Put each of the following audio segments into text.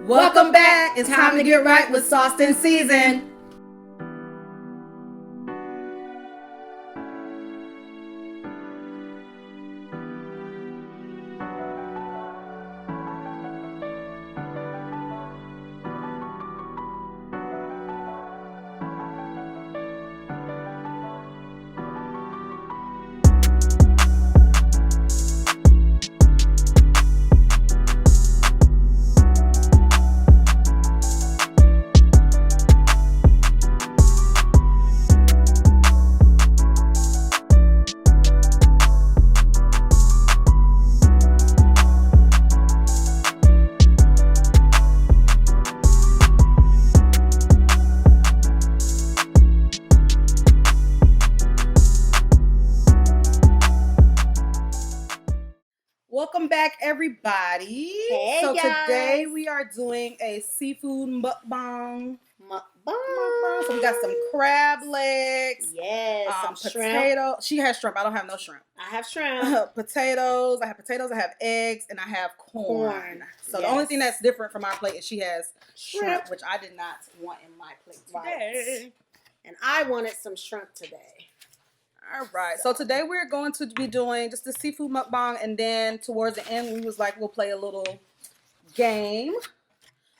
Welcome back. It's time to get right with Sauced and Seasoned. Welcome back, everybody. Hey, so guys. Today we are doing a seafood mukbang. Mukbang. So we got some crab legs. Yes, some potato. shrimp. She has shrimp. I don't have no shrimp. I have shrimp. Potatoes. I have eggs, and I have corn. So the only thing that's different from our plate is she has shrimp, which I did not want in my plate today. Right. And I wanted some shrimp today. All right. So today we're going to be doing just the seafood mukbang, and then towards the end we was like, we'll play a little game.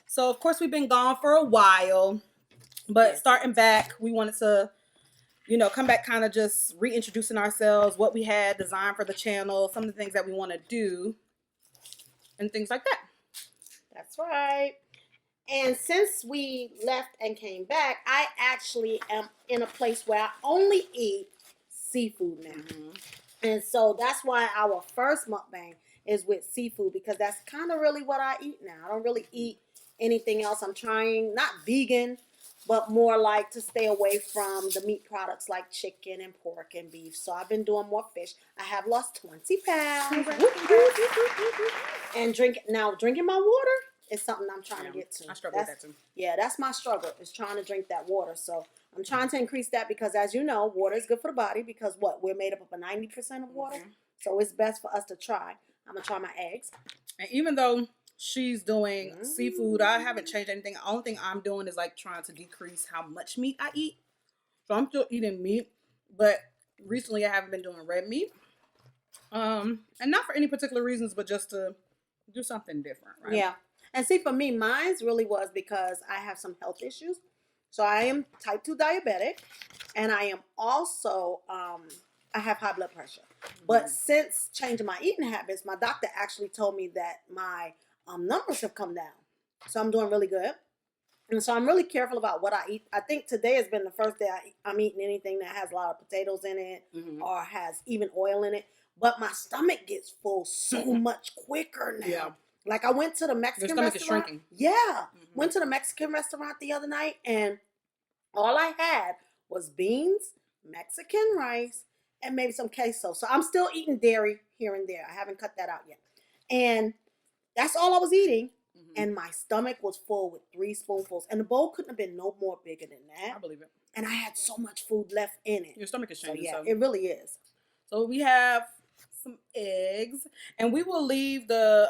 So of course we've been gone for a while, but starting back, we wanted to, come back, kind of just reintroducing ourselves, what we had designed for the channel, some of the things that we want to do, and things like that. That's right. And since we left and came back, I actually am in a place where I only eat seafood now. Mm-hmm. And so that's why our first mukbang is with seafood, because that's kind of really what I eat now. I don't really eat anything else. I'm trying, not vegan, but more like to stay away from the meat products like chicken and pork and beef. So I've been doing more fish. I have lost 20 pounds. And drinking my water is something I'm trying to get to. I struggle with that too. Yeah, that's my struggle, is trying to drink that water. So I'm trying to increase that, because as you know, water is good for the body, because we're made up of 90% of water. Mm-hmm. So it's best for us to try. I'm going to try my eggs. And even though she's doing seafood, I haven't changed anything. The only thing I'm doing is like trying to decrease how much meat I eat. So I'm still eating meat, but recently I haven't been doing red meat. And not for any particular reasons, but just to do something different, right? Yeah. And see, for me, mine's really was because I have some health issues. So I am type 2 diabetic, and I am also, I have high blood pressure. Mm-hmm. But since changing my eating habits, my doctor actually told me that my numbers have come down. So I'm doing really good. And so I'm really careful about what I eat. I think today has been the first day I'm eating anything that has a lot of potatoes in it, mm-hmm. or has even oil in it. But my stomach gets full so much quicker now. Yeah. Like I went to the Mexican restaurant. Your stomach is shrinking. Yeah. Mm-hmm. Went to the Mexican restaurant the other night, and all I had was beans, Mexican rice, and maybe some queso. So I'm still eating dairy here and there. I haven't cut that out yet. And that's all I was eating. Mm-hmm. And my stomach was full with 3 spoonfuls. And the bowl couldn't have been no more bigger than that. I believe it. And I had so much food left in it. Your stomach is changing. So, it really is. So we have some eggs. And we will leave the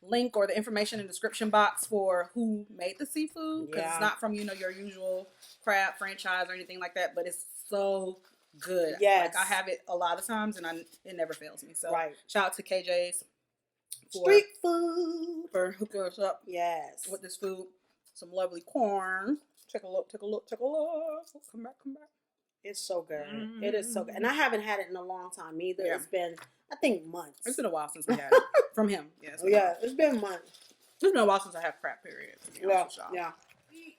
link or the information in the description box for who made the seafood, because it's not from your usual crab franchise or anything like that, but it's so good. Yes. Like I have it a lot of times, and it never fails me. So shout out to KJ's Street Food for hooking us up. Yes, with this food. Some lovely corn. Take a look. Come back. It's so good. Mm-hmm. It is so good. And I haven't had it in a long time either. Yeah. It's been, I think, months. It's been a while since we had it. From him. Yeah, it's been months. It's been a while since I have crab, period. Yeah.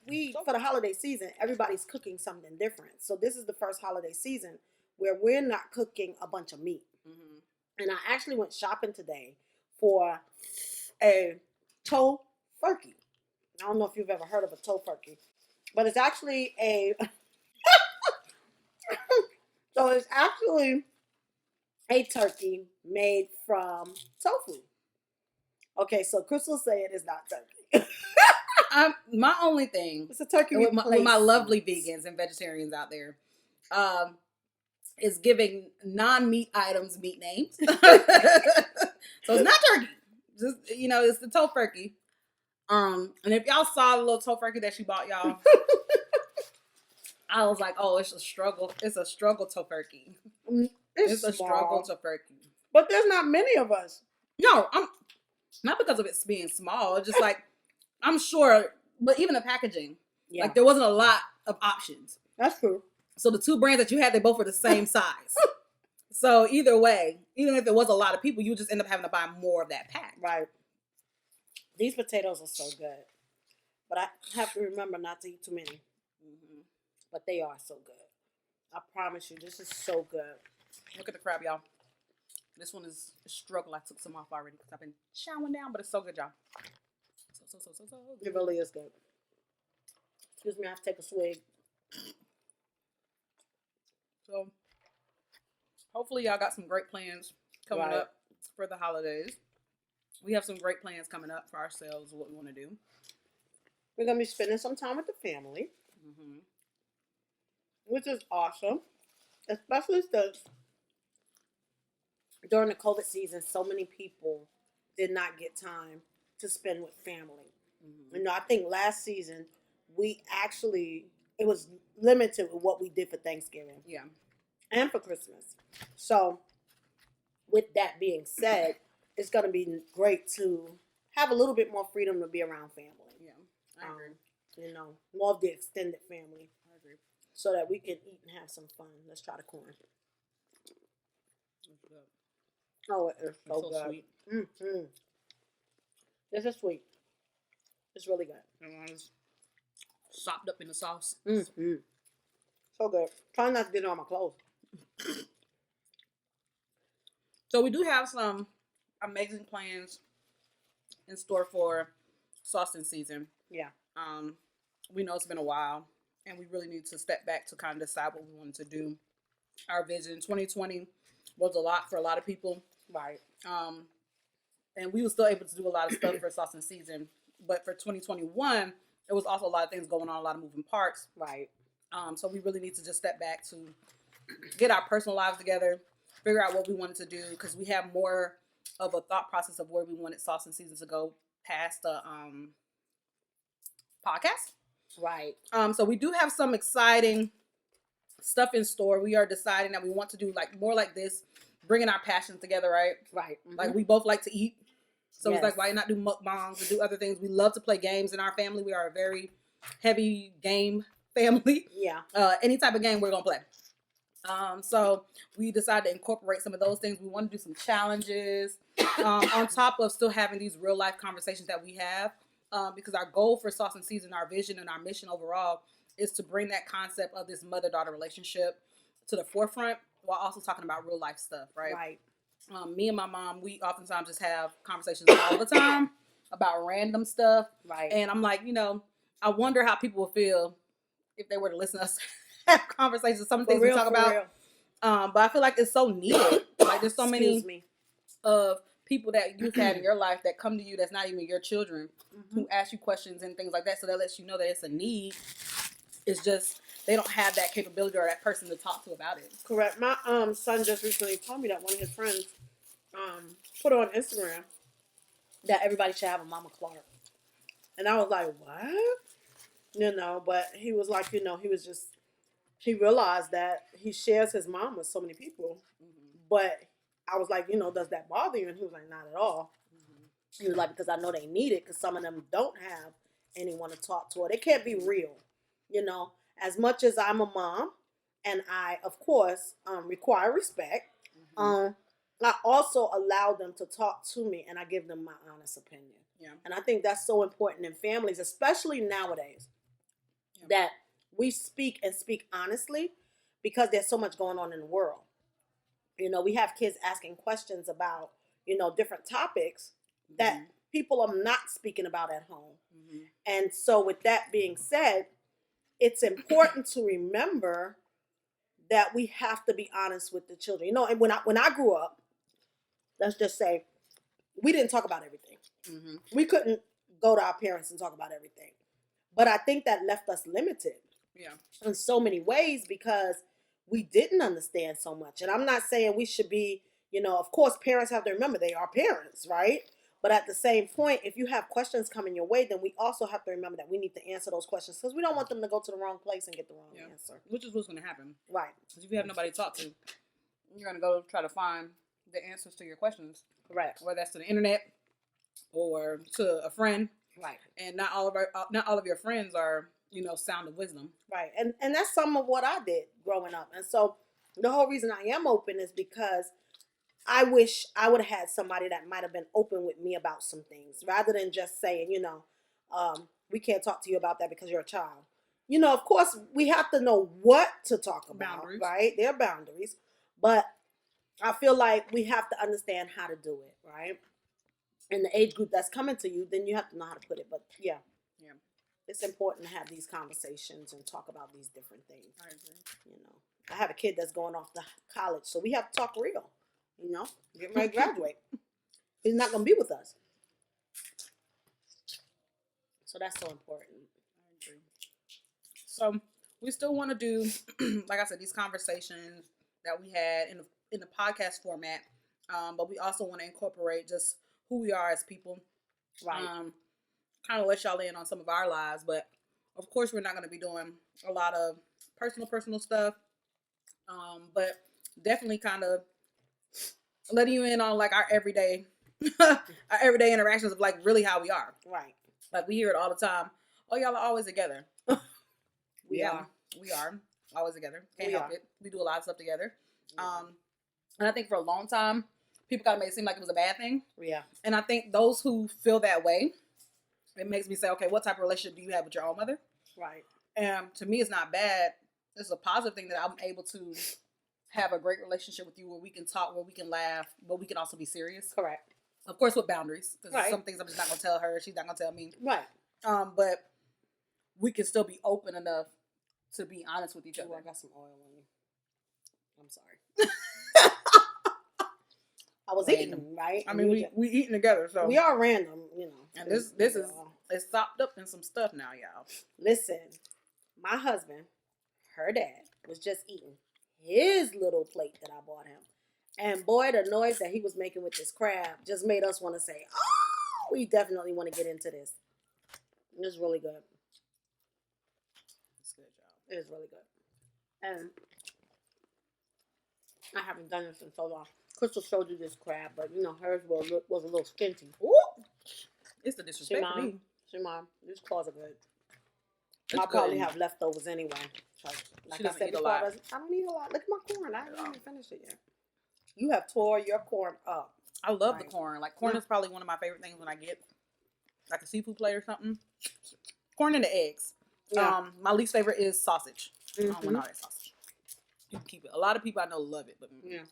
We for the holiday season, everybody's cooking something different. So this is the first holiday season where we're not cooking a bunch of meat. Mm-hmm. And I actually went shopping today for a tofurkey. I don't know if you've ever heard of a tofurkey, but it's actually so it's actually a turkey made from tofu. Okay, so Crystal said it's not turkey. My only thing, it's a turkey with my lovely vegans and vegetarians out there, is giving non-meat items meat names. So it's not turkey. Just, it's the tofurkey. And if y'all saw the little tofurkey that she bought y'all, I was like, oh, it's a struggle. It's a struggle tofurkey. It's a struggle tofurkey. But there's not many of us. No, I'm not because of it being small. It's just like I'm sure, but even the packaging, like there wasn't a lot of options. That's true. So the two brands that you had, they both were the same size. So either way, even if there was a lot of people, you just end up having to buy more of that pack. Right. These potatoes are so good. But I have to remember not to eat too many. Mm-hmm. But they are so good. I promise you, this is so good. Look at the crab, y'all. This one is a struggle. I took some off already because I've been chowing down, but it's so good, y'all. So good. It really is good. Excuse me, I have to take a swig. So, hopefully y'all got some great plans coming up for the holidays. We have some great plans coming up for ourselves, what we want to do. We're going to be spending some time with the family, which is awesome. Especially since during the COVID season, so many people did not get time to spend with family. You know, I think last season, it was limited with what we did for Thanksgiving. Yeah. And for Christmas. So, with that being said, it's going to be great to have a little bit more freedom to be around family. Yeah, I agree. You know, more of the extended family. I agree. So that we can eat and have some fun. Let's try the corn. It's good. Oh, it is so good. Sweet. Mm-hmm. This is sweet. It's really good. And it's sopped up in the sauce. Mm-hmm. So good. Try not to get it on my clothes. So we do have some amazing plans in store for sausage season. Yeah. We know it's been a while, and we really need to step back to kind of decide what we wanted to do. Our vision 2020 was a lot for a lot of people. Right. And we were still able to do a lot of stuff for sausage season. But for 2021, there was also a lot of things going on, a lot of moving parts. Right. So we really need to just step back to get our personal lives together, figure out what we wanted to do, because we have more of a thought process of where we wanted sausage season to go past the podcast. Right. So we do have some exciting stuff in store. We are deciding that we want to do like more like this, bringing our passions together, right? Right. Mm-hmm. Like we both like to eat. So Yes. It's like, why not do mukbangs and do other things? We love to play games in our family. We are a very heavy game family. Yeah. Any type of game we're going to play. So we decided to incorporate some of those things. We want to do some challenges on top of still having these real life conversations that we have. Because our goal for Sauce and Season, our vision and our mission overall is to bring that concept of this mother-daughter relationship to the forefront while also talking about real life stuff, right? Right. Me and my mom, we oftentimes just have conversations all the time about random stuff. Right. And I'm like, I wonder how people would feel if they were to listen to us have conversations. Some of the things we talk about. But I feel like it's so needed. Like there's so many of people that you've had in your life that come to you that's not even your children, who ask you questions and things like that. So that lets you know that it's a need. It's just they don't have that capability or that person to talk to about it. Correct. My son just recently told me that one of his friends put on Instagram that everybody should have a Mama Clark. And I was like, what? But he was like, he realized that he shares his mom with so many people. But I was like, does that bother you? And he was like, not at all. He was like, because I know they need it, because some of them don't have anyone to talk to. Or they can't be real. As much as I'm a mom, and I, of course, require respect, I also allow them to talk to me, and I give them my honest opinion. Yeah. And I think that's so important in families, especially nowadays, that we speak honestly, because there's so much going on in the world. We have kids asking questions about, different topics that people are not speaking about at home. And so with that being said, it's important to remember that we have to be honest with the children. And when I grew up, let's just say, we didn't talk about everything. We couldn't go to our parents and talk about everything. But I think that left us limited in so many ways because we didn't understand so much. And I'm not saying we should be, of course, parents have to remember they are parents, right? But at the same point, if you have questions coming your way, then we also have to remember that we need to answer those questions because we don't want them to go to the wrong place and get the wrong answer. Which is what's going to happen. Right. Because if you have nobody to talk to, you're going to go try to find the answers to your questions. Right. Whether that's to the internet or to a friend. Right. And not all of your friends are, sound of wisdom. Right. And that's some of what I did growing up. And so the whole reason I am open is because I wish I would have had somebody that might have been open with me about some things rather than just saying, we can't talk to you about that because you're a child. Of course, we have to know what to talk about, Boundaries. right? There are boundaries. But I feel like we have to understand how to do it, right? In the age group that's coming to you, then you have to know how to put it. But yeah. It's important to have these conversations and talk about these different things. I agree. I have a kid that's going off to college, so we have to talk real. Getting ready to graduate. He's not going to be with us. So that's so important. I agree. So we still want to do, like I said, these conversations that we had in the podcast format, but we also want to incorporate just who we are as people. Right. Kind of let y'all in on some of our lives, but of course we're not going to be doing a lot of personal stuff, but definitely kind of letting you in on like our everyday interactions of like really how we are. Right. Like we hear it all the time. Oh, y'all are always together. We are always together. Can't We help are. it. We do a lot of stuff together. Yeah. And I think for a long time people got to make it seem like it was a bad thing. Yeah. And I think those who feel that way, it makes me say, okay, what type of relationship do you have with your own mother? Right. And to me, it's not bad. It's a positive thing that I'm able to have a great relationship with you where we can talk, where we can laugh, but we can also be serious. Correct. Of course, with boundaries. Because Right. some things I'm just not going to tell her. She's not going to tell me. Right. But we can still be open enough to be honest with each other. Ooh, I got some oil on you. I'm sorry. I was Random. eating, right? I mean, we eating together, so we are random, And this is it's sopped up in some stuff now, y'all. Listen, my husband, her dad, was just eating his little plate that I bought him. And boy, the noise that he was making with this crab just made us want to say, oh, we definitely want to get into this. It's really good. It's good, y'all. It is really good. And I haven't done this in so long. Crystal showed you this crab, but hers was a little skinty. Ooh, it's the disrespect for me. Mom, these claws are good. It's I'll probably good. have leftovers anyway. So, like She I doesn't said eat a before, lot. I don't eat a lot. Look at my corn. I haven't even finished it yet. You have tore your corn up. I love the Right. corn. Like corn is probably one of my favorite things when I get like a seafood plate or something. Corn and the eggs. Yeah. My least favorite is sausage. I don't Mhm. want all that sausage. You can keep it. A lot of people I know love it, but Yeah.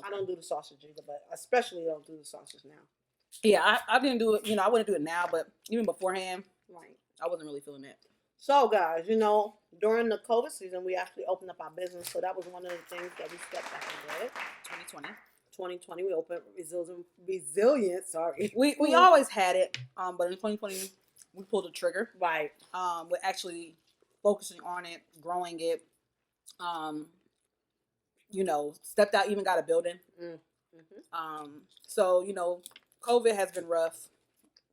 I don't do the sausage either, but especially don't do the sausage now. Yeah, I didn't do it. I wouldn't do it now, but even beforehand, Right. I wasn't really feeling that. So, guys, during the COVID season, we actually opened up our business. So that was one of the things that we stepped back and did. 2020. 2020, we opened Resilient. Sorry. We always had it, but in 2020 we pulled the trigger. Right. We're actually focusing on it, growing it. Stepped out, even got a building. Mm-hmm. So COVID has been rough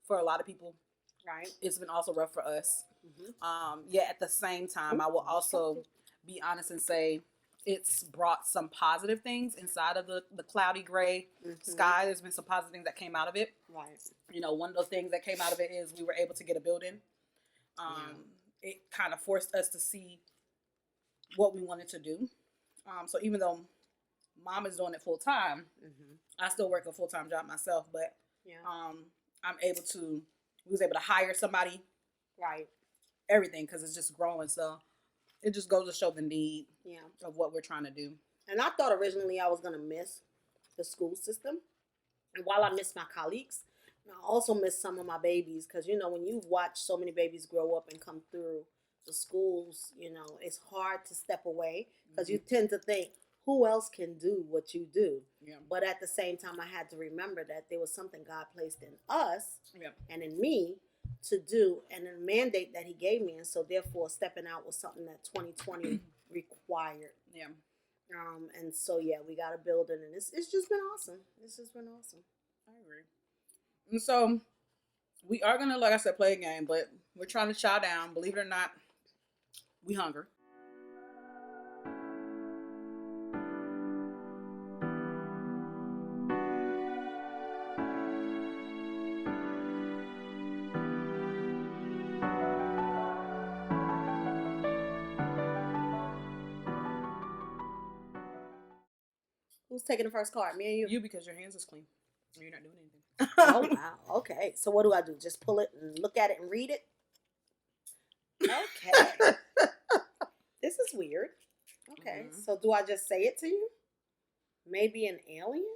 for a lot of people. Right. It's been also rough for us. Mm-hmm. Yet at the same time, I will also be honest and say it's brought some positive things inside of the cloudy gray sky. There's been some positive things that came out of it. Right. One of those things that came out of it is we were able to get a building. It kind of forced us to see what we wanted to do. So even though mom is doing it full time, I still work a full time job myself. But we was able to hire somebody. Right. Everything, because it's just growing. So it just goes to show the need of what we're trying to do. And I thought originally I was going to miss the school system. And while I miss my colleagues, I also miss some of my babies. Because, when you watch so many babies grow up and come through the schools, it's hard to step away. Because you tend to think, who else can do what you do? Yeah. But at the same time, I had to remember that there was something God placed in us Yeah. and in me to do, and a mandate that he gave me. And so therefore stepping out was something that 2020 required. Yeah. And so we got a building, and it's just been awesome. This has been awesome. I agree. And so we are gonna, like I said, play a game, but we're trying to chow down. Believe it or not, we hungry. Who's taking the first card? Me and you? You, because your hands is clean. You're not doing anything. Oh, wow. Okay. So what do I do? Just pull it and look at it and read it? Okay. This is weird. Okay. Mhm. So do I just say it to you? Maybe an alien?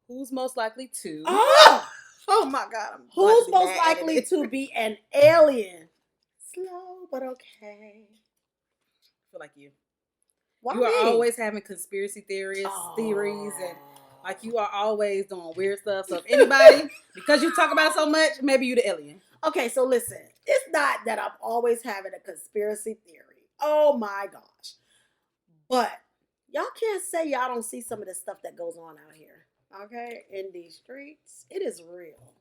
Who's most likely to? Oh! Oh my God. I'm Who's glad most mad at likely it. to be an alien? Slow, but okay. I feel like you. Why You are me? always having conspiracy theories, and like you are always doing weird stuff. So if anybody, because you talk about it so much, maybe you the alien. Okay, so listen. It's not that I'm always having a conspiracy theory. Oh my gosh. But y'all can't say y'all don't see some of the stuff that goes on out here. Okay? In these streets. It is real.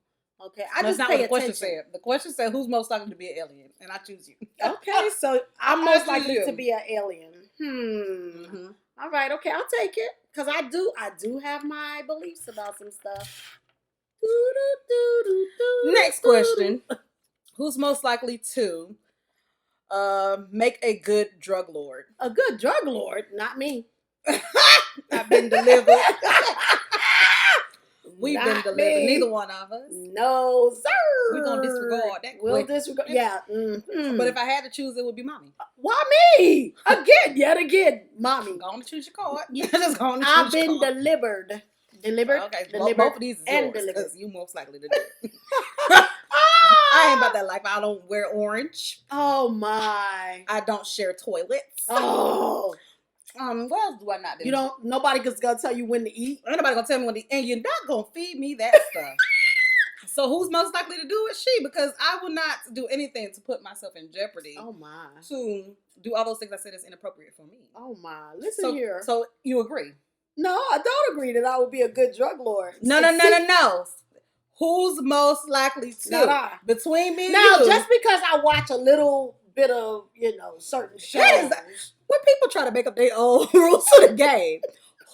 Okay. I That's just not pay what the question attention. said. The question said, "Who's most likely to be an alien?" And I choose you. Okay, so I'm I most choose likely you. to be an alien. Mm-hmm. All right, okay, I'll take it. Because I do have my beliefs about some stuff. Next question: Who's most likely to make a good drug lord? A good drug lord, not me. I've been delivered. We've been Not delivered. me. Neither one of us. No, sir. We're gonna disregard that. We'll question. disregard. Yeah. Mm-hmm. But if I had to choose, it would be mommy. Why me? Yet again, mommy. Go on to choose your card. Yeah. Just go on to choose I've your been card. delivered. Delivered. Okay, Delivered. both of these is and yours delivered. because you most likely to do it. I ain't about that life. I don't wear orange. Oh my. I don't share toilets. Oh. What else do I not do? You don't. Nobody's gonna tell you when to eat. Ain't nobody gonna tell me when to, and you're not gonna feed me that stuff. So who's most likely to do it? She, because I will not do anything to put myself in jeopardy. Oh my. To do all those things I said is inappropriate for me. Oh my. Listen here. So you agree? No, I don't agree that I would be a good drug lord. No. Who's most likely to? Not I. Between me and now, you. just because I watch a little bit of, certain shows. When people try to make up their own rules to the game,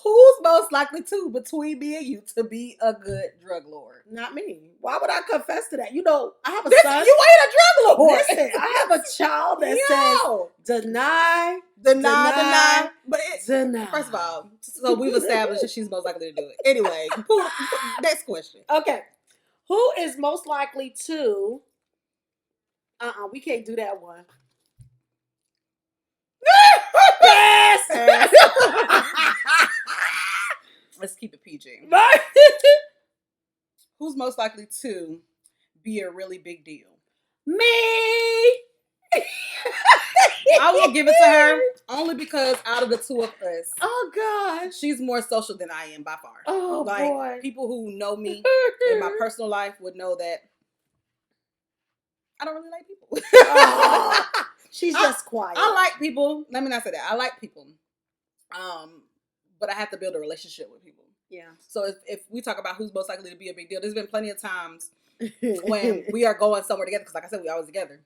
who's most likely to, between me and you, to be a good drug lord? Not me. Why would I confess to that? I have a son. You ain't a drug lord. Listen, I have a child that says deny. But deny. First of all, so we've established that she's most likely to do it. Anyway, next question. Okay. Who is most likely to? We can't do that one. Yes. Let's keep it PG. Who's most likely to be a really big deal? Me. I will give it to her only because out of the two of us, oh gosh, she's more social than I am by far. Oh boy, people who know me in my personal life would know that I don't really like people. Oh, she's just quiet. I like people. Let me not say that. I like people. But I have to build a relationship with people. Yeah. So if we talk about who's most likely to be a big deal, there's been plenty of times when we are going somewhere together, because like I said, we always together.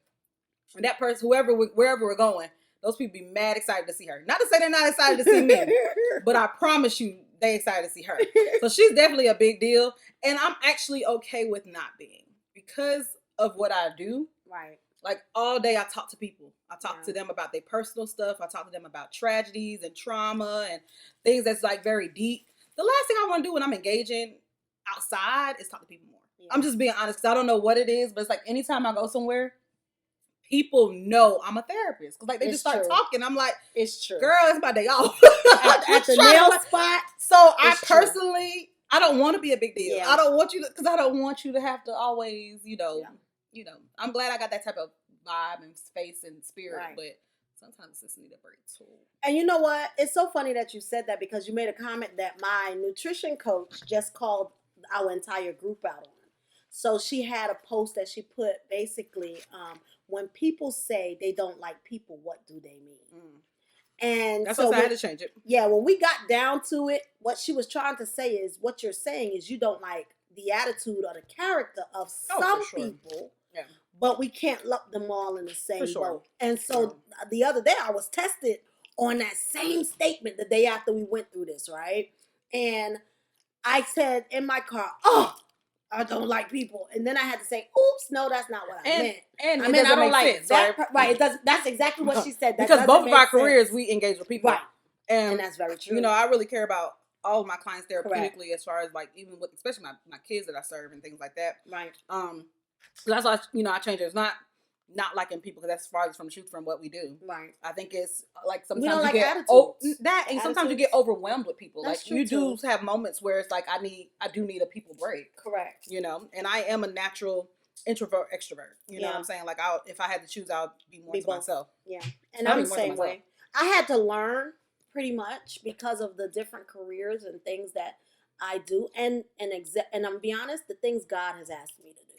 And that person, wherever we're going, those people be mad excited to see her. Not to say they're not excited to see me, but I promise you they excited to see her. So she's definitely a big deal. And I'm actually okay with not being, because of what I do. Right. Like all day I talk to people. I talk to them about their personal stuff. I talk to them about tragedies and trauma and things that's like very deep. The last thing I want to do when I'm engaging outside is talk to people more. Yeah. I'm just being honest, because I don't know what it is, but it's like anytime I go somewhere, people know I'm a therapist. Because like they just start talking. I'm like, it's true. Girl, it's my day off. at the nail spot. So I personally, I don't want to be a big deal. Yeah. I don't want you to, because I don't want you to have to always, I'm glad I got that type of vibe and space and spirit, right. But sometimes it's just need a break too. And you know what? It's so funny that you said that, because you made a comment that my nutrition coach just called our entire group out on. So she had a post that she put basically, when people say they don't like people, what do they mean? And That's so why I had to change it. yeah, when we got down to it, what she was trying to say is, what you're saying is you don't like the attitude or the character of some for sure. people, Yeah. but we can't lump them all in the same sure. boat. And so the other day I was tested on that same statement the day after we went through this, right? And I said in my car, "Oh, I don't like people," and then I had to say, "Oops, no, that's not what I meant." And I mean, I don't like sense, that. right? Right? It does. That's exactly what she said. That Because both of doesn't our make sense. careers, we engage with people, Right? And that's very true. You know, I really care about all of my clients therapeutically, Correct. as far as like even with especially my kids that I serve and things like that. Right. So that's why I change it. It's not liking people, because that's farthest from the truth from what we do. Right. I think it's like sometimes we don't you like get attitudes. and sometimes you get overwhelmed with people. That's like true you do too. have moments where it's like I do need a people break. Correct. You know, and I am a natural introvert extrovert. You know what I'm saying? Like if I had to choose, I'll be more to myself. Yeah, and I'm the same way. I had to learn pretty much because of the different careers and things that I do, and I'm gonna be honest, the things God has asked me to do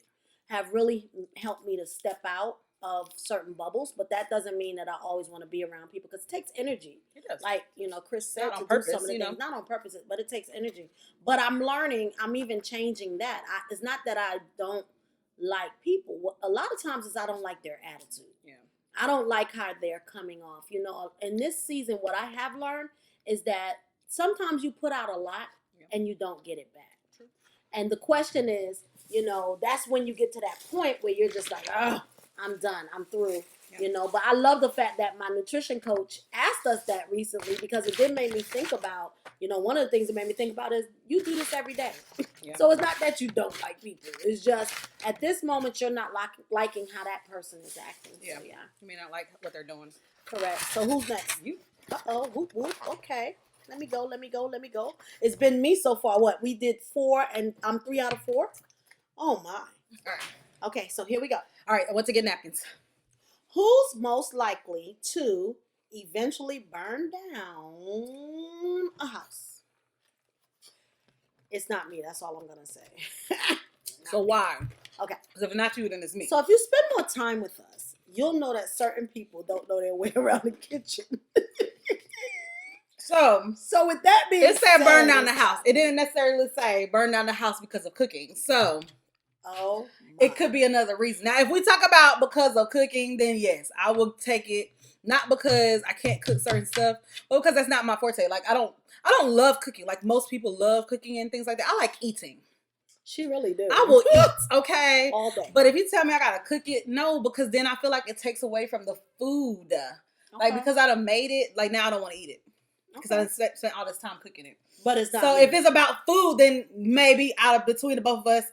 have really helped me to step out of certain bubbles. But that doesn't mean that I always want to be around people, because it takes energy. It does. Like Chris said, to do some of the things, not on purpose, but it takes energy. But I'm learning. I'm even changing that. It's not that I don't like people. A lot of times it's I don't like their attitude. Yeah. I don't like how they're coming off. In this season, what I have learned is that sometimes you put out a lot and you don't get it back. True. And the question is, that's when you get to that point where you're just like, oh, I'm done. I'm through. Yeah. But I love the fact that my nutrition coach asked us that recently, because it did make me think about, one of the things it made me think about is you do this every day. Yeah. So it's not that you don't like people. It's just at this moment you're not liking how that person is acting. Yeah. So, yeah. You may not like what they're doing. Correct. So who's next? You. Uh-oh. Whoop, whoop. Okay. Let me go. It's been me so far. What? We did 4 and I'm 3 out of 4? Oh, my. All right. Okay, so here we go. All right, I want to get napkins. Who's most likely to eventually burn down a house? It's not me. That's all I'm going to say. So why? Okay. Because if not you, then it's me. So if you spend more time with us, you'll know that certain people don't know their way around the kitchen. So with that being said, it said burn down the house. It didn't necessarily say burn down the house because of cooking. So it could be another reason. Now, if we talk about because of cooking, then yes, I will take it. Not because I can't cook certain stuff, but because that's not my forte. Like I don't love cooking. Like most people love cooking and things like that. I like eating. She really do. I will eat, okay? All day. But if you tell me I gotta cook it, no, because then I feel like it takes away from the food. Okay. Like because I done made it, like now I don't want to eat it. Because I spent all this time cooking it. But it's not. So if it's about food, then maybe between the both of us,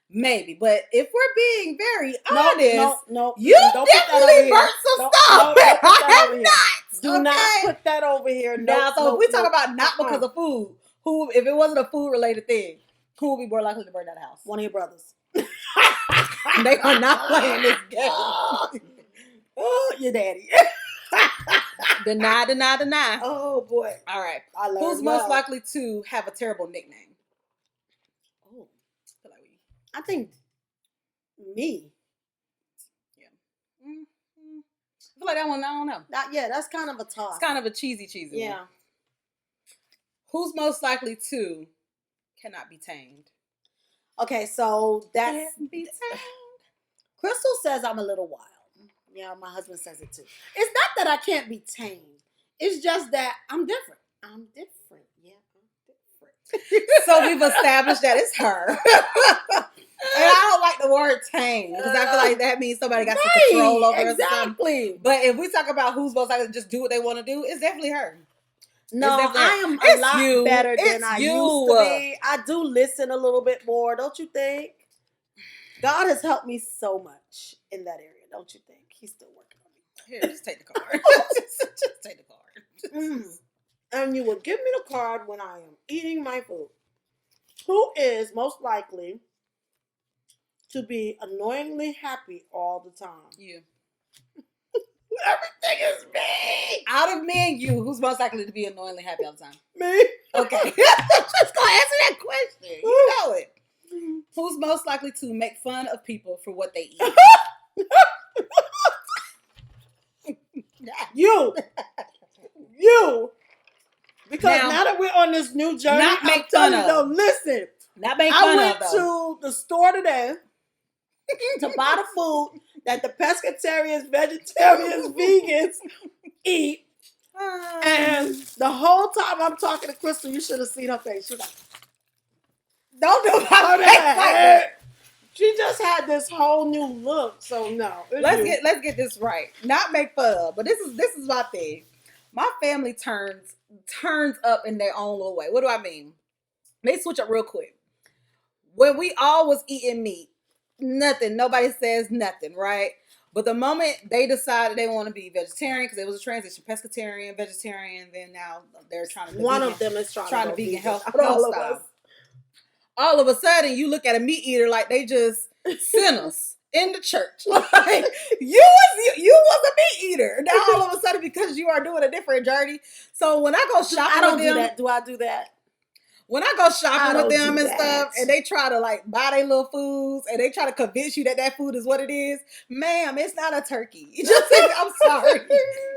maybe. But if we're being very honest, no, you definitely burnt some stuff. I have not. Do not put that over here. Now, so if we talk about not because of food, if it wasn't a food related thing, who would be more likely to burn down the house? One of your brothers. They are not playing this game. Oh, your daddy. Deny. Oh boy. All right. Who's most likely to have a terrible nickname? Oh, I think me. Yeah. Mm-hmm. I feel like that one, I don't know. That's kind of a toss. It's kind of a cheesy yeah. one. Who's most likely to cannot be tamed? Okay, so that's can't be tamed. Crystal says I'm a little wild. Yeah, my husband says it too. It's not that I can't be tamed. It's just that I'm different. Yeah, I'm different. So we've established that it's her. And I don't like the word tame because I feel like that means somebody got some control over us. Exactly. But if we talk about who's most likely to just do what they want to do, it's definitely her. No, I am a lot better than I used to be. I do listen a little bit more, don't you think? God has helped me so much in that area, don't you think? He's still working on me. Here, just take the card. just take the card. And you will give me the card when I am eating my food. Who is most likely to be annoyingly happy all the time? You. Everything is me. Out of me and you, who's most likely to be annoyingly happy all the time? Me. Okay. Just go answer that question. You know it. Who's most likely to make fun of people for what they eat? You. Because now that we're on this new journey, Not I'm make telling fun you though, of. listen. Not make I fun went of though. to the store today to buy the food that the pescatarians, vegetarians, vegans eat. And the whole time I'm talking to Crystal, you should have seen her face. She's like, don't do her my face like that. She just had this whole new look. So no. Let's get this right. Not make fun of, but this is my thing. My family turns up in their own little way. What do I mean? They switch up real quick. When we all was eating meat, nobody says nothing, right? But the moment they decided they want to be vegetarian, because it was a transition, pescatarian, vegetarian, then now they're trying to One vegan, of them is trying to vegan vegan. health All of style. us. All of a sudden, you look at a meat eater like they just sinners in the church. Like you was a meat eater. Now all of a sudden, because you are doing a different journey. So when I go shopping, I don't with them, do that. Do I do that? When I go shopping with them and that. stuff, and they try to like buy their little foods, and they try to convince you that food is what it is, ma'am, it's not a turkey. You just say, I'm sorry.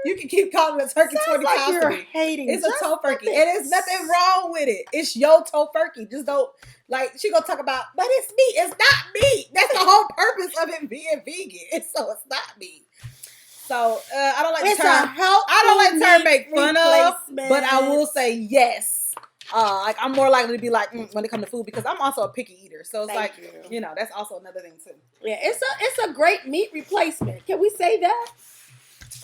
You can keep calling it a turkey 20 like times. You're hating. It's a tofurkey, and there's nothing wrong with it. It's your tofurkey. Just don't like. She gonna talk about, but it's meat. It's not meat. That's the whole purpose of it being vegan. So it's not meat. So I don't like the term. I don't like the term make fun of, but I will say yes. Like I'm more likely to be like when it comes to food because I'm also a picky eater. So it's you know, that's also another thing too. Yeah, it's a great meat replacement. Can we say that?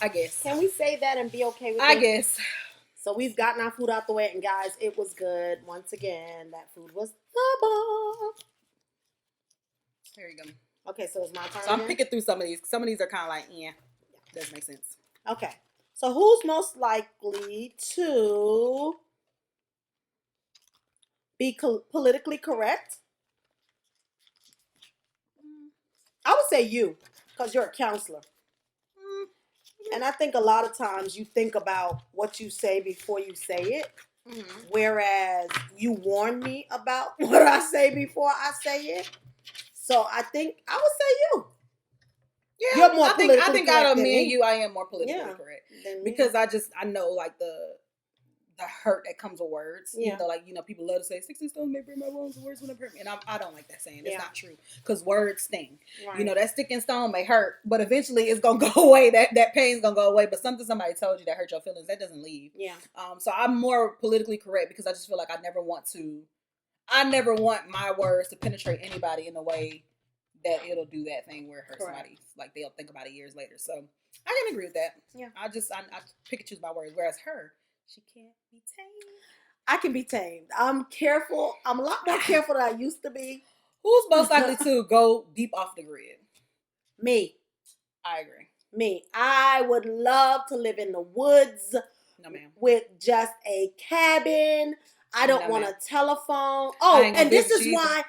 I guess. Can we say that and be okay with it? I guess. So we've gotten our food out the way, and guys, it was good. Once again, that food was the bomb. There you go. Okay, so it's my turn. So I'm picking through some of these. Some of these are kind of like, yeah, doesn't make sense. Okay, so who's most likely to be politically correct? I would say you, because you're a counselor. And I think a lot of times you think about what you say before you say it. Mm-hmm. Whereas you warn me about what I say before I say it. So I think I would say you. Yeah, you're more I think out of me and you, I am more politically correct. Because I know like the hurt that comes with words. Yeah. You know, like, you know, people love to say 16 stones may break my bones, words when they hurt me. And I don't like that saying. It's not true. Because words sting. Right. You know, that sticking stone may hurt, but eventually it's going to go away. That pain's going to go away. But something somebody told you that hurt your feelings, that doesn't leave. Yeah. So I'm more politically correct because I just feel like I never want my words to penetrate anybody in a way that it'll do that thing where it hurts somebody. Like they'll think about it years later. So I can agree with that. Yeah. I pick and choose my words. Whereas her, she can't be tamed. I can be tamed. I'm careful. I'm a lot more careful than I used to be. Who's most likely to go deep off the grid? Me. I agree. Me. I would love to live in the woods. No, ma'am. With just a cabin. I don't want a telephone. Oh, and this is why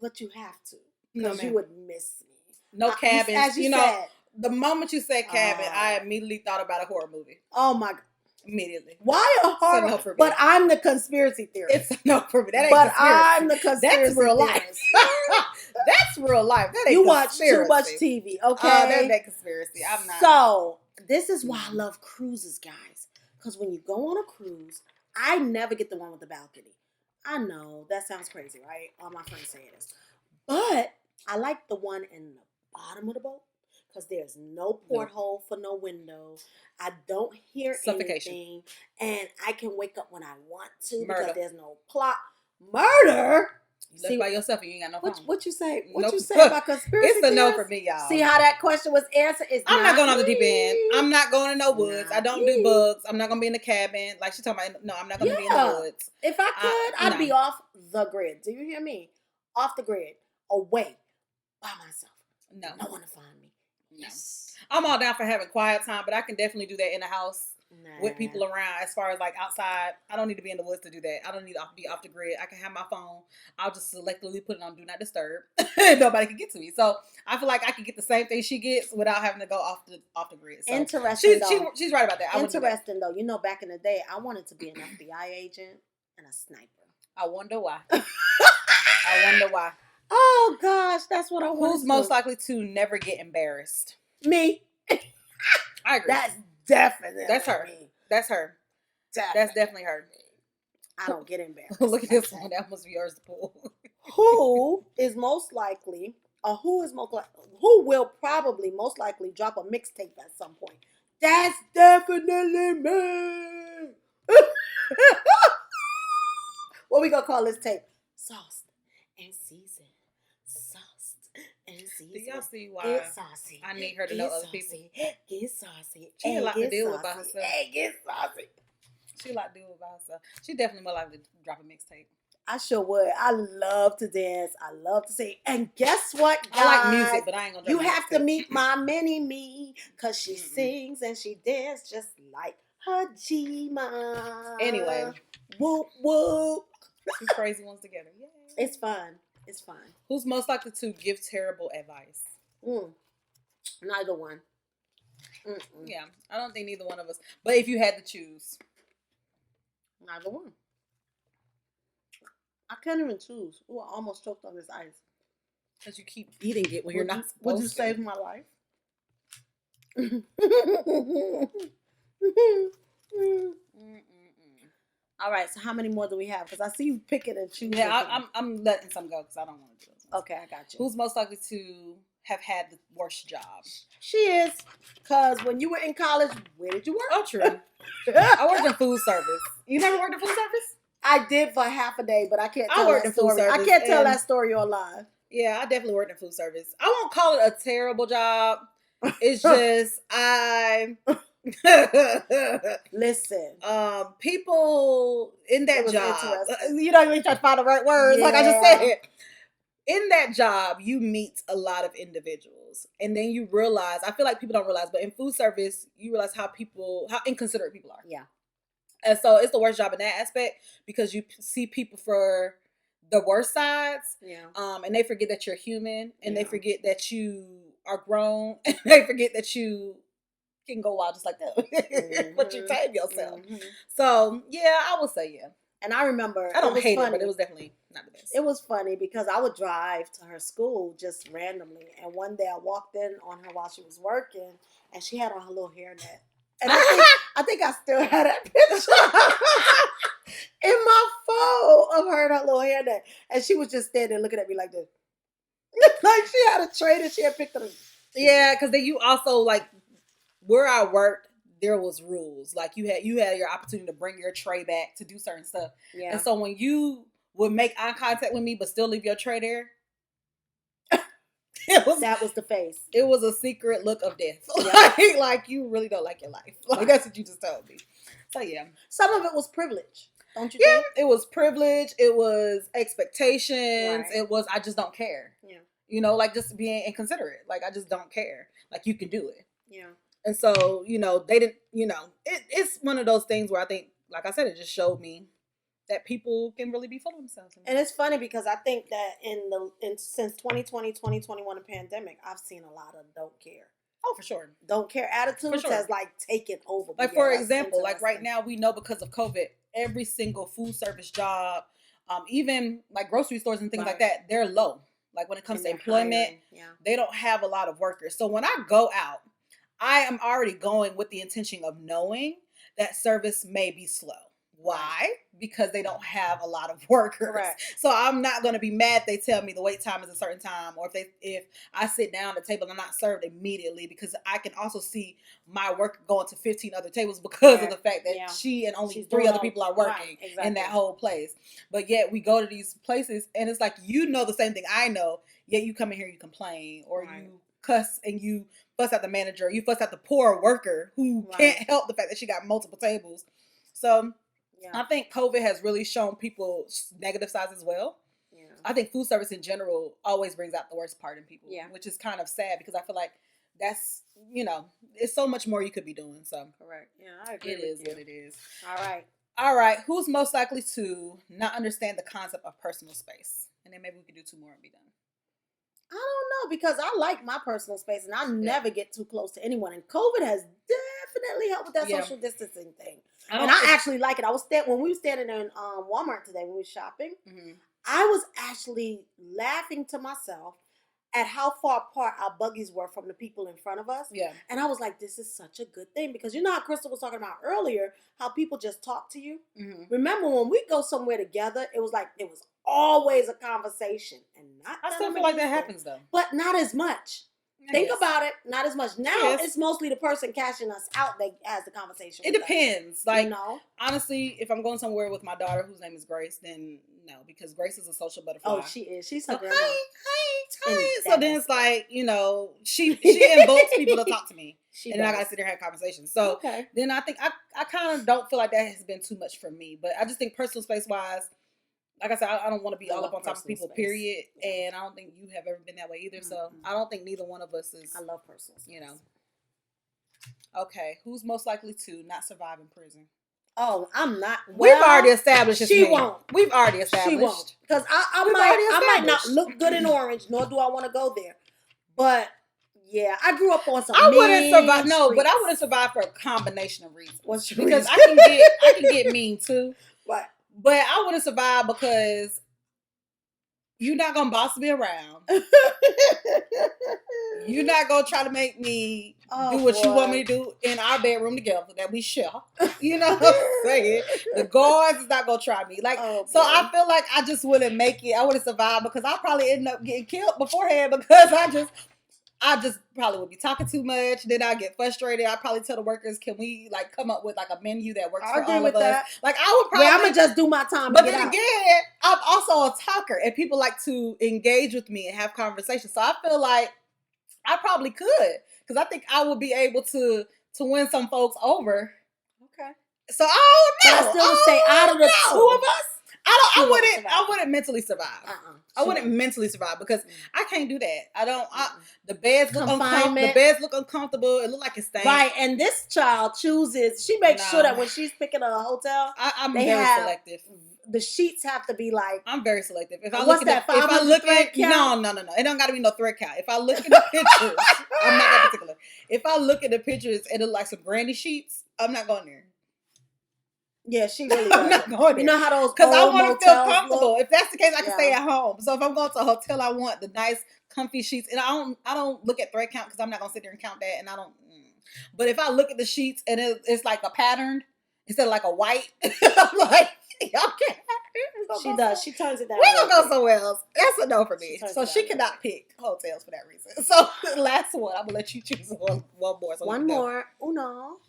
but you have to. Because you would miss me. No cabins. As you said. The moment you said cabin, I immediately thought about a horror movie. Oh my God. Immediately. Why a horror? No for me. But I'm the conspiracy theorist. It's a no for me. That ain't but conspiracy. I'm the conspiracy That's real life. That's real life. That ain't you conspiracy. watch too much TV, okay? That conspiracy. I'm not. So, this is why I love cruises, guys. Because when you go on a cruise, I never get the one with the balcony. I know, that sounds crazy, right? All my friends say it is. But I like the one in the bottom of the boat. Because there's no porthole for no window. I don't hear anything. And I can wake up when I want to because there's no plot. Murder? You left by yourself and you ain't got no phone. What you say? What you say about conspiracy It's a no for me, y'all. See how that question was answered? I'm not going on the deep end. I'm not going to no woods. I don't do bugs. I'm not going to be in the cabin. Like she talking about, no, I'm not going to be in the woods. If I could, I'd be off the grid. Do you hear me? Off the grid. Away. By myself. No one to find me. Yes. I'm all down for having quiet time, but I can definitely do that in the house with people around. As far as like outside, I don't need to be in the woods to do that. I don't need to be off the grid. I can have my phone. I'll just selectively put it on Do Not Disturb. Nobody can get to me. So I feel like I can get the same thing she gets without having to go off the grid. So interesting. She's right about that. Interesting though. You know, back in the day, I wanted to be an FBI agent and a sniper. I wonder why. Oh gosh, that's what I want. Who's most likely to never get embarrassed? Me. I agree. That's definitely her. Me. That's her. That's definitely her. I don't get embarrassed. Look at this one. That must be yours to pull. Who is most likely, or who will probably most likely drop a mixtape at some point? That's definitely me. What we gonna call this tape? Sauced and seasoned. Sauced and seasoned. Do y'all see why Get saucy. I need her to know other people? Get saucy. She a lot to deal with by herself. Hey, get saucy. She a lot to deal with by herself. She definitely more likely to drop a mixtape. I sure would. I love to dance. I love to sing. And guess what, guys? I like music, but I ain't gonna drop You a have to mixtape. meet my mini-me, because she sings and she dances just like her G-ma. Anyway. Whoop, whoop. Two crazy ones together. Yay. It's fun. It's fun. Who's most likely to give terrible advice? Neither one. Yeah, I don't think neither one of us. But if you had to choose. Neither one. I can't even choose. Oh, I almost choked on this ice. Because you keep eating it when you're not supposed Would you to. save my life? All right, so how many more do we have? Because I see you picking and choosing. Yeah, I'm letting some go because I don't want to do it. Okay, I got you. Who's most likely to have had the worst job? She is. Because when you were in college, where did you work? Oh, true. I worked in food service. You never worked in food service? I did for half a day, but I can't tell worked that in food story. I service, can't tell and- that story online. Yeah, I definitely worked in food service. I won't call it a terrible job. It's just Listen. People in It that was job, interesting. you don't even try to find the right words, like I just Yeah. said. In that job, you meet a lot of individuals, and then you realize, I feel like people don't realize, but in food service, you realize how inconsiderate people are. Yeah. And so it's the worst job in that aspect because you see people for the worst sides, Yeah. and they forget that you're human, and they Yeah. forget that you are grown, and they forget that you can go wild just like that, but you tame yourself. So yeah, I would say yeah. And I remember, I don't it was hate funny. it, but it was definitely not the best. It was funny because I would drive to her school just randomly, and one day I walked in on her while she was working, and she had on her little hairnet. And I think I still had that picture in my phone of her and her little hairnet, and she was just standing looking at me like this, like she had a tray that she had picked up. Yeah, because then you also, like, where I worked, there was rules. Like you had your opportunity to bring your tray back to do certain stuff. Yeah. And so when you would make eye contact with me but still leave your tray there, that was the face. It was a secret look of death. Yeah. like you really don't like your life. Like that's what you just told me. So yeah. Some of it was privilege, don't you Yeah, think? it was privilege. It was expectations. Right. It was I just don't care. Yeah. You know, like just being inconsiderate. Like I just don't care. Like you can do it. Yeah. And so, they didn't, it's one of those things where I think, like I said, it just showed me that people can really be full of themselves. And it's funny because I think that since 2020, 2021, the pandemic, I've seen a lot of don't care. Oh, for sure. Don't care attitudes has like taken over. Like for example, like right now we know because of COVID, every single food service job, even like grocery stores and things like that, they're low. Like when it comes to employment, they don't have a lot of workers. So when I go out, I am already going with the intention of knowing that service may be slow. Why? Because they don't have a lot of workers. Correct. So I'm not going to be mad if they tell me the wait time is a certain time, or if I sit down at the table and I'm not served immediately, because I can also see my worker going to 15 other tables because of the fact that she and only 3 other people are working in that whole place. But yet we go to these places and it's like, the same thing I know, yet you come in here, you complain, or you cuss and you fuss at the manager, you fuss at the poor worker who can't help the fact that she got multiple tables. So I think COVID has really shown people negative sides as well. Yeah. I think food service in general always brings out the worst part in people, which is kind of sad because I feel like that's, it's so much more you could be doing. So correct. Yeah, I agree. It is what it is. All right. Who's most likely to not understand the concept of personal space? And then maybe we could do 2 more and be done. I don't know, because I like my personal space and I never get too close to anyone. And COVID has definitely helped with that social distancing thing. And I actually like it. When we were standing in Walmart today when we were shopping, I was actually laughing to myself at how far apart our buggies were from the people in front of us. Yeah. And I was like, this is such a good thing, because you know how Crystal was talking about earlier, how people just talk to you. Mm-hmm. Remember when we go somewhere together, it was always a conversation, and not. I still feel like that happens though, but not as much. Think about it, not as much. Now it's mostly the person cashing us out that has the conversation. It depends. Us, like, honestly, if I'm going somewhere with my daughter whose name is Grace, then no, because Grace is a social butterfly. Oh, she is. She's so hi. So then it's like, she invokes people to talk to me. And then I gotta sit there and have conversations. So then I think I kind of don't feel like that has been too much for me. But I just think personal space wise, like I said, I don't want to be all up on top of people, period. And I don't think you have ever been that way either. Mm-hmm. So I don't think neither one of us is. I love personal space. Okay, who's most likely to not survive in prison? Oh, I'm not. We've already established she won't. We've already established. She won't. Because I might not look good in orange, nor do I want to go there. But yeah, I grew up on some. I wouldn't survive. No, but I wouldn't survive for a combination of reasons. What's your because reason? I can get mean too. Right. But I wouldn't survive because you're not gonna boss me around. You're not gonna try to make me do what you want me to do in our bedroom together that we share. You know what I'm saying? The guards is not gonna try me. So I feel like I just wouldn't make it. I wouldn't survive because I'll probably end up getting killed beforehand because I just probably would be talking too much. Then I get frustrated. I probably tell the workers, "Can we come up with a menu that works for all of us?" I would probably. I'm gonna just do my time. But then again, I'm also a talker, and people like to engage with me and have conversations. So I feel like I probably could, because I think I would be able to win some folks over. Okay. So I don't know. But I still say out of the two of us. I wouldn't mentally survive. I wouldn't mentally survive because I can't do that. The beds look uncomfortable. The beds look uncomfortable. It look like it's stank. Right, and this child chooses. She makes sure that when she's picking a hotel, I'm very selective. The sheets have to be I'm very selective. If I look at no, it don't got to be no thread count. If I look at the pictures, I'm not that particular. If I look at the pictures and it like some granny sheets, I'm not going there. Yeah, she really I'm not going there. You know how those because I want to feel comfortable. Look? If that's the case, I can stay at home. So if I'm going to a hotel, I want the nice, comfy sheets, and I don't look at thread count because I'm not gonna sit there and count that, and I don't. But if I look at the sheets and it's like a pattern instead of like a white, I'm like, y'all can't. She does. She turns it down. We're gonna go somewhere else. That's a no for me. So she cannot pick hotels for that reason. So the last one, I'm gonna let you choose one more. So one more. Uno.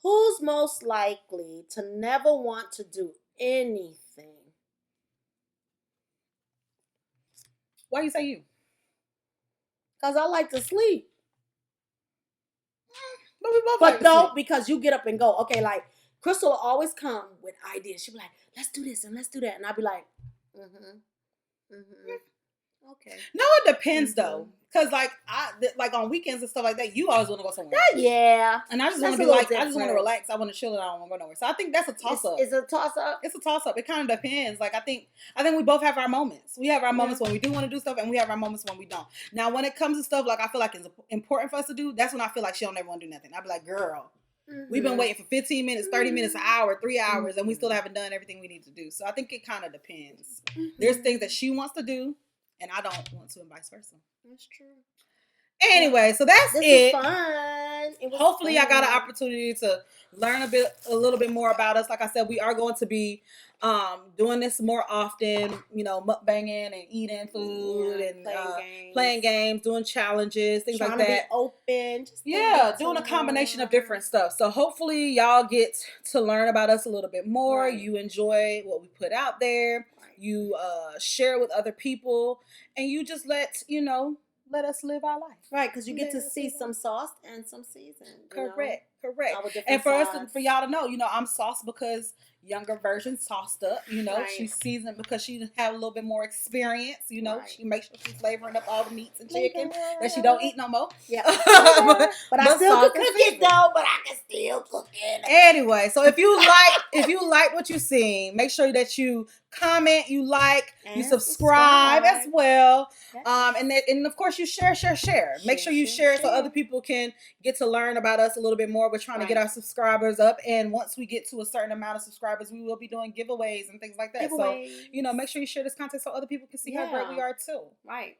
Who's most likely to never want to do anything? Why you say you? Because I like to sleep. But we both because you get up and go. Okay, like Crystal will always come with ideas. She'll be like, let's do this and let's do that. And I'll be like, okay. No, it depends though. Cause on weekends and stuff like that, you always want to go somewhere. Yeah. And I just want to be I just want to relax. I want to chill and I don't want to go nowhere. So I think that's a toss up. It's a toss up. It's a toss up. It kind of depends. I think we both have our moments. We have our moments when we do want to do stuff, and we have our moments when we don't. Now, when it comes to stuff I feel like it's important for us to do, that's when I feel like she don't ever want to do nothing. I'd be like, girl, we've been waiting for 15 minutes, 30 minutes, an hour, 3 hours, and we still haven't done everything we need to do. So I think it kind of depends. There's things that she wants to do, and I don't want to, and vice versa. That's true. Anyway, so that's it. Was fun. It was Hopefully, fun. I got an opportunity to learn a little bit more about us. Like I said, we are going to be doing this more often. Mukbanging and eating food and playing games, doing challenges, things like that. Be open. Doing a combination of different stuff. So hopefully, y'all get to learn about us a little bit more. Right. You enjoy what we put out there. Right. You share with other people, and you just let us live our life. Right, because you get to see some sauce and some seasoned. Correct. And for y'all to know, I'm sauced because younger version sauced up. Right. She's seasoned because she have a little bit more experience. Right. She makes sure she's flavoring up all the meats and chicken that she don't eat no more. Yeah. but I still can cook it though. But I can still cook it. Anyway, so if you like what you seen, make sure that you comment, you like, and you subscribe as well. Yes. And of course you share. Make sure you share so other people can get to learn about us a little bit more. We're trying to get our subscribers up, and once we get to a certain amount of subscribers, we will be doing giveaways and things like that. So make sure you share this content so other people can see how great we are too. Right.